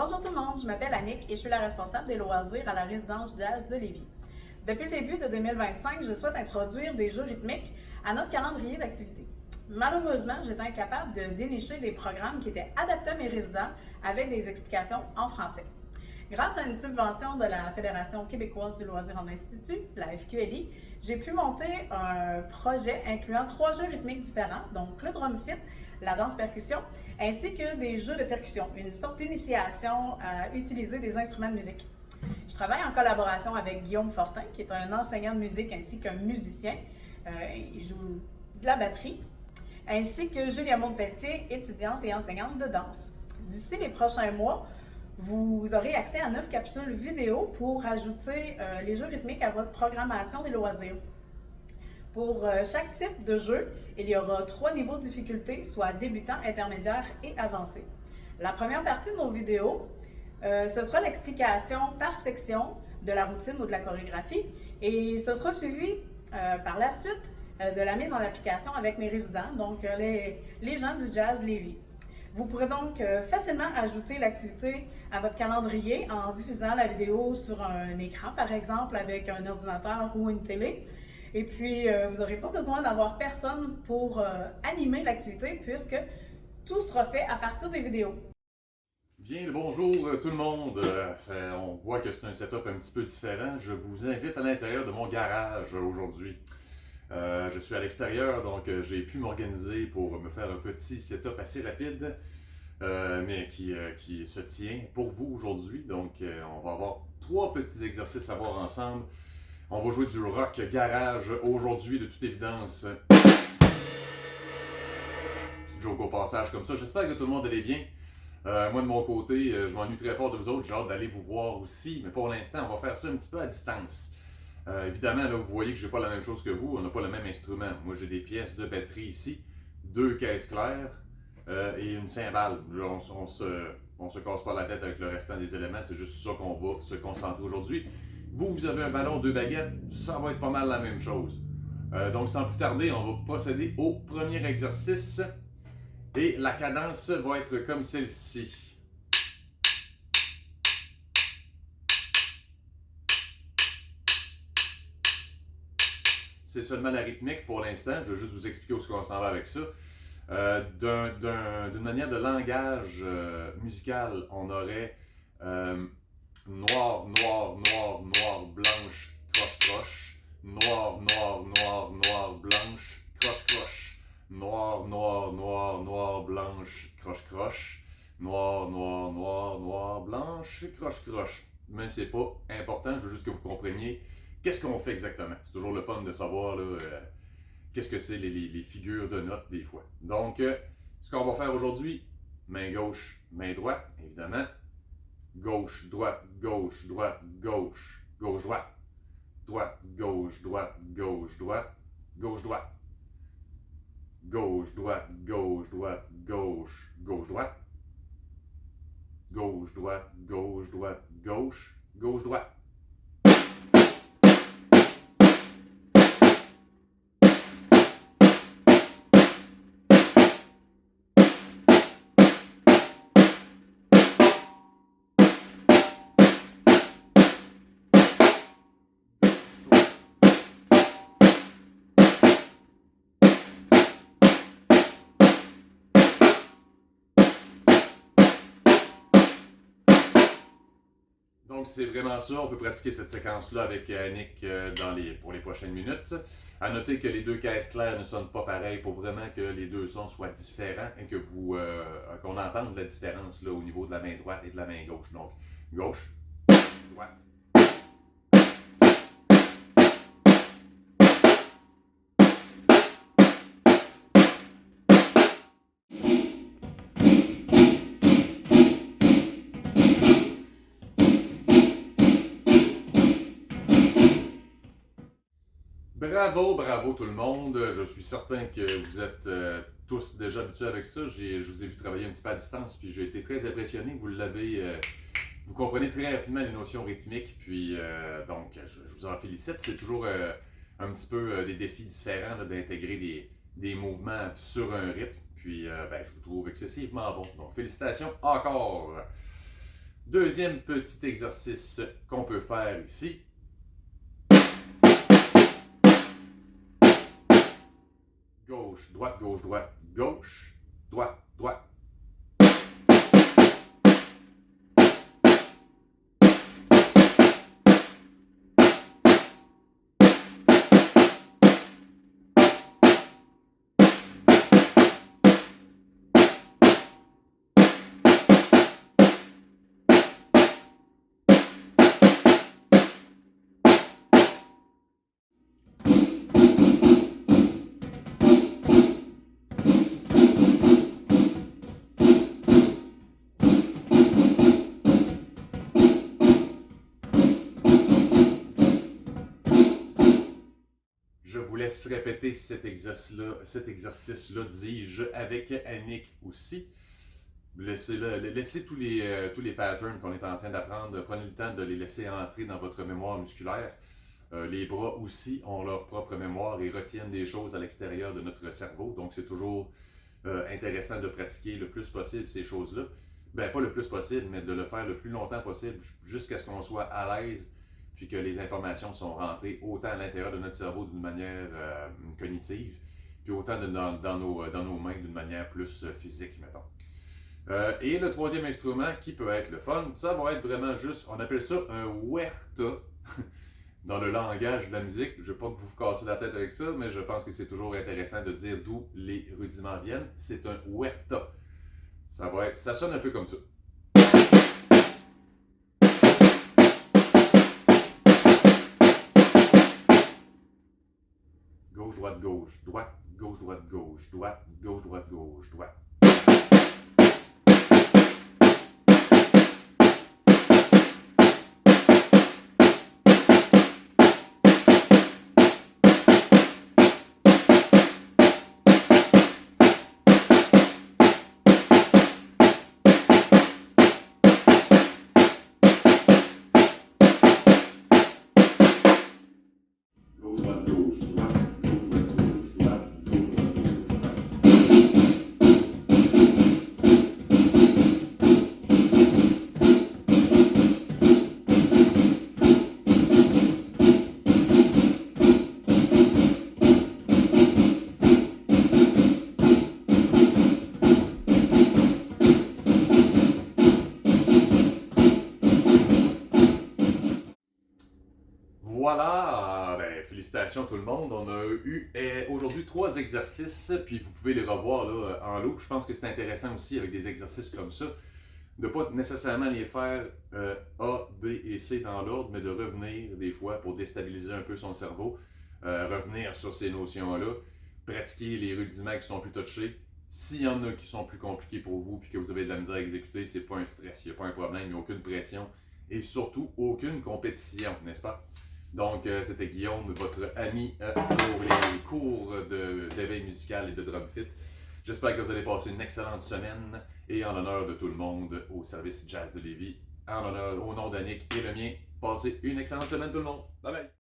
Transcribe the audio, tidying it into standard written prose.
Bonjour tout le monde, je m'appelle Annick et je suis la responsable des loisirs à la résidence jazz de Lévis. Depuis le début de 2025, je souhaite introduire des jeux rythmiques à notre calendrier d'activités. Malheureusement, j'étais incapable de dénicher des programmes qui étaient adaptés à mes résidents avec des explications en français. Grâce à une subvention de la Fédération québécoise du loisir en institut, la FQLI, j'ai pu monter un projet incluant 3 jeux rythmiques différents, donc le drum fit, la danse percussion, ainsi que des jeux de percussion, une sorte d'initiation à utiliser des instruments de musique. Je travaille en collaboration avec Guillaume Fortin, qui est un enseignant de musique ainsi qu'un musicien. Il joue de la batterie, ainsi que Julia Maud-Pelletier, étudiante et enseignante de danse. D'ici les prochains mois, vous aurez accès à 9 capsules vidéo pour ajouter les jeux rythmiques à votre programmation des loisirs. Pour chaque type de jeu, il y aura 3 niveaux de difficulté, soit débutant, intermédiaire et avancé. La première partie de nos vidéos, ce sera l'explication par section de la routine ou de la chorégraphie et ce sera suivi par la suite de la mise en application avec mes résidents, donc les gens du Jazz Lévis. Vous pourrez donc facilement ajouter l'activité à votre calendrier en diffusant la vidéo sur un écran, par exemple, avec un ordinateur ou une télé. Et puis, vous n'aurez pas besoin d'avoir personne pour animer l'activité puisque tout sera fait à partir des vidéos. Bien, le bonjour tout le monde. On voit que c'est un setup un petit peu différent. Je vous invite à l'intérieur de mon garage aujourd'hui. Je suis à l'extérieur, donc j'ai pu m'organiser pour me faire un petit setup assez rapide, mais qui se tient pour vous aujourd'hui. Donc, on va avoir 3 petits exercices à voir ensemble. On va jouer du rock garage aujourd'hui, de toute évidence. Petit joke au passage comme ça. J'espère que tout le monde allait bien. Moi, de mon côté, je m'ennuie très fort de vous autres. J'ai hâte d'aller vous voir aussi. Mais pour l'instant, on va faire ça un petit peu à distance. Évidemment, là, vous voyez que je n'ai pas la même chose que vous. On n'a pas le même instrument. Moi, j'ai des pièces de batterie ici, 2 caisses claires et une cymbale. Là, on se casse pas la tête avec le restant des éléments. C'est juste ça qu'on va se concentrer aujourd'hui. Vous avez un ballon, 2 baguettes. Ça va être pas mal la même chose. Donc, sans plus tarder, on va procéder au premier exercice. Et la cadence va être comme celle-ci. C'est seulement la rythmique pour l'instant. Je vais juste vous expliquer où on s'en va avec ça. D'une manière de langage musical, on aurait noir, noir, noir, noir, blanche, croche, croche. Noir, noir, noir, noir, blanche, croche, croche. Noir, noir, noir, noir, blanche, croche, croche. Noir, noir, noir, noir, blanche, croche, croche. Mais c'est pas important, je veux juste que vous compreniez qu'est-ce qu'on fait exactement. C'est toujours le fun de savoir là, qu'est-ce que c'est les figures de notes des fois. Donc, ce qu'on va faire aujourd'hui, main gauche, main droite, évidemment. Gauche, droite, gauche, droite, gauche, gauche, droite. Droite, gauche, droite, gauche, droite, gauche, droite. Gauche, droite, gauche, droite, gauche, gauche, droite. Gauche, droite, gauche, droite, gauche, gauche, droite. Donc, c'est vraiment ça. On peut pratiquer cette séquence-là avec Annick pour les prochaines minutes. À noter que les 2 caisses claires ne sonnent pas pareil pour vraiment que les 2 sons soient différents et que qu'on entende la différence là, au niveau de la main droite et de la main gauche. Donc, gauche, droite. Bravo, bravo tout le monde. Je suis certain que vous êtes tous déjà habitués avec ça. Je vous ai vu travailler un petit peu à distance, puis j'ai été très impressionné. Vous comprenez très rapidement les notions rythmiques, puis donc je vous en félicite. C'est toujours un petit peu des défis différents d'intégrer des mouvements sur un rythme, puis je vous trouve excessivement bon. Donc félicitations encore. Deuxième petit exercice qu'on peut faire ici. Gauche, droite, gauche, droite, gauche, droite, droite. Je vous laisse répéter cet exercice-là, dis-je, avec Annick aussi. Laissez tous les patterns qu'on est en train d'apprendre, prenez le temps de les laisser entrer dans votre mémoire musculaire. Les bras aussi ont leur propre mémoire et retiennent des choses à l'extérieur de notre cerveau. Donc c'est toujours intéressant de pratiquer le plus possible ces choses-là. Ben pas le plus possible, mais de le faire le plus longtemps possible jusqu'à ce qu'on soit à l'aise puis que les informations sont rentrées autant à l'intérieur de notre cerveau d'une manière cognitive, puis autant dans nos mains d'une manière plus physique, mettons. Et le troisième instrument qui peut être le fun, ça va être vraiment juste, on appelle ça un huerta dans le langage de la musique. Je ne vais pas vous casser la tête avec ça, mais je pense que c'est toujours intéressant de dire d'où les rudiments viennent. C'est un huerta. Ça sonne un peu comme ça. Gauche, droite, gauche, droite, gauche, droite, gauche, droite, gauche, droite, gauche, droite. Voilà, ben, félicitations tout le monde. On a eu aujourd'hui 3 exercices, puis vous pouvez les revoir là, en loop. Je pense que c'est intéressant aussi avec des exercices comme ça, de ne pas nécessairement les faire A, B et C dans l'ordre, mais de revenir des fois pour déstabiliser un peu son cerveau, revenir sur ces notions-là, pratiquer les rudiments qui sont plus touchés. S'il y en a qui sont plus compliqués pour vous puis que vous avez de la misère à exécuter, c'est pas un stress, il n'y a pas un problème, il n'y a aucune pression et surtout aucune compétition, n'est-ce pas? Donc, c'était Guillaume, votre ami pour les cours d'éveil musical et de drum fit. J'espère que vous allez passer une excellente semaine et en l'honneur de tout le monde au service Jazz de Lévis, au nom d'Annick et le mien, passez une excellente semaine tout le monde. Bye bye!